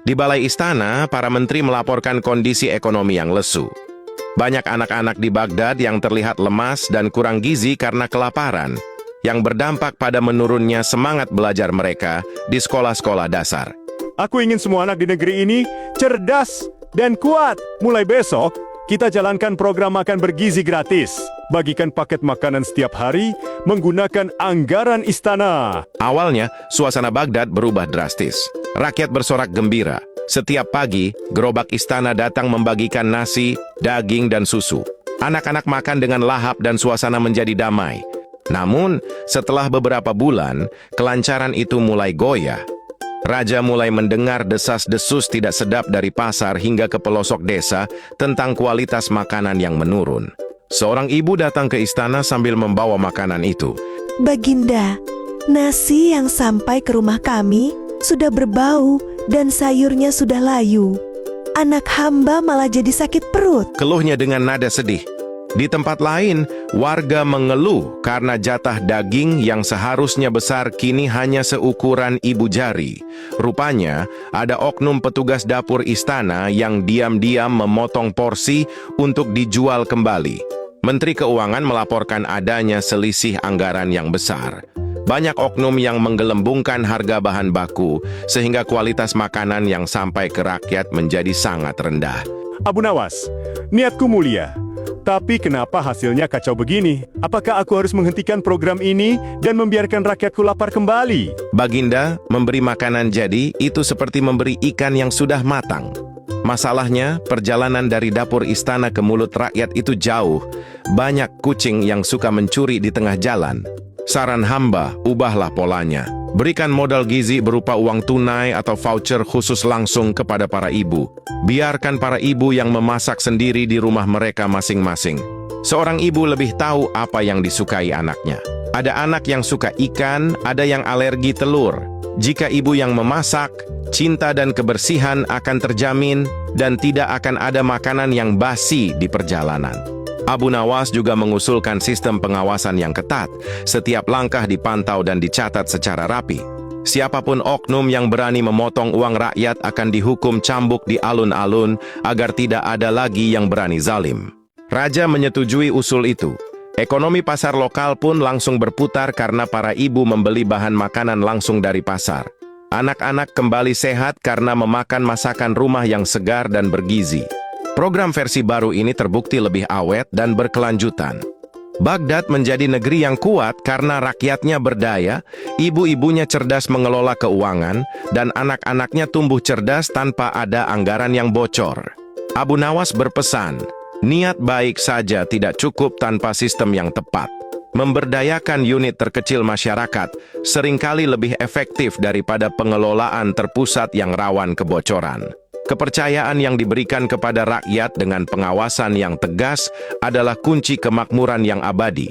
Di Balai Istana, para menteri melaporkan kondisi ekonomi yang lesu. Banyak anak-anak di Baghdad yang terlihat lemas dan kurang gizi karena kelaparan, yang berdampak pada menurunnya semangat belajar mereka di sekolah-sekolah dasar. Aku ingin semua anak di negeri ini cerdas dan kuat. Mulai besok, kita jalankan program makan bergizi gratis. Bagikan paket makanan setiap hari menggunakan anggaran istana. Awalnya, suasana Baghdad berubah drastis. Rakyat bersorak gembira. Setiap pagi, gerobak istana datang membagikan nasi, daging, dan susu. Anak-anak makan dengan lahap dan suasana menjadi damai. Namun, setelah beberapa bulan, kelancaran itu mulai goyah. Raja mulai mendengar desas-desus tidak sedap dari pasar hingga ke pelosok desa tentang kualitas makanan yang menurun. Seorang ibu datang ke istana sambil membawa makanan itu. Baginda, nasi yang sampai ke rumah kami sudah berbau dan sayurnya sudah layu. Anak hamba malah jadi sakit perut. Keluhnya dengan nada sedih. Di tempat lain, warga mengeluh karena jatah daging yang seharusnya besar kini hanya seukuran ibu jari. Rupanya, ada oknum petugas dapur istana yang diam-diam memotong porsi untuk dijual kembali. Menteri Keuangan melaporkan adanya selisih anggaran yang besar. Banyak oknum yang menggelembungkan harga bahan baku, sehingga kualitas makanan yang sampai ke rakyat menjadi sangat rendah. Abu Nawas, niatku mulia. Tapi kenapa hasilnya kacau begini? Apakah aku harus menghentikan program ini dan membiarkan rakyatku lapar kembali? Baginda, memberi makanan jadi itu seperti memberi ikan yang sudah matang. Masalahnya, perjalanan dari dapur istana ke mulut rakyat itu jauh. Banyak kucing yang suka mencuri di tengah jalan. Saran hamba, ubahlah polanya. Berikan modal gizi berupa uang tunai atau voucher khusus langsung kepada para ibu. Biarkan para ibu yang memasak sendiri di rumah mereka masing-masing. Seorang ibu lebih tahu apa yang disukai anaknya. Ada anak yang suka ikan, ada yang alergi telur. Jika ibu yang memasak, cinta dan kebersihan akan terjamin dan tidak akan ada makanan yang basi di perjalanan. Abu Nawas juga mengusulkan sistem pengawasan yang ketat. Setiap langkah dipantau dan dicatat secara rapi. Siapapun oknum yang berani memotong uang rakyat akan dihukum cambuk di alun-alun agar tidak ada lagi yang berani zalim. Raja menyetujui usul itu. Ekonomi pasar lokal pun langsung berputar karena para ibu membeli bahan makanan langsung dari pasar. Anak-anak kembali sehat karena memakan masakan rumah yang segar dan bergizi. Program versi baru ini terbukti lebih awet dan berkelanjutan. Baghdad menjadi negeri yang kuat karena rakyatnya berdaya, ibu-ibunya cerdas mengelola keuangan, dan anak-anaknya tumbuh cerdas tanpa ada anggaran yang bocor. Abu Nawas berpesan, niat baik saja tidak cukup tanpa sistem yang tepat. Memberdayakan unit terkecil masyarakat seringkali lebih efektif daripada pengelolaan terpusat yang rawan kebocoran. Kepercayaan yang diberikan kepada rakyat dengan pengawasan yang tegas adalah kunci kemakmuran yang abadi.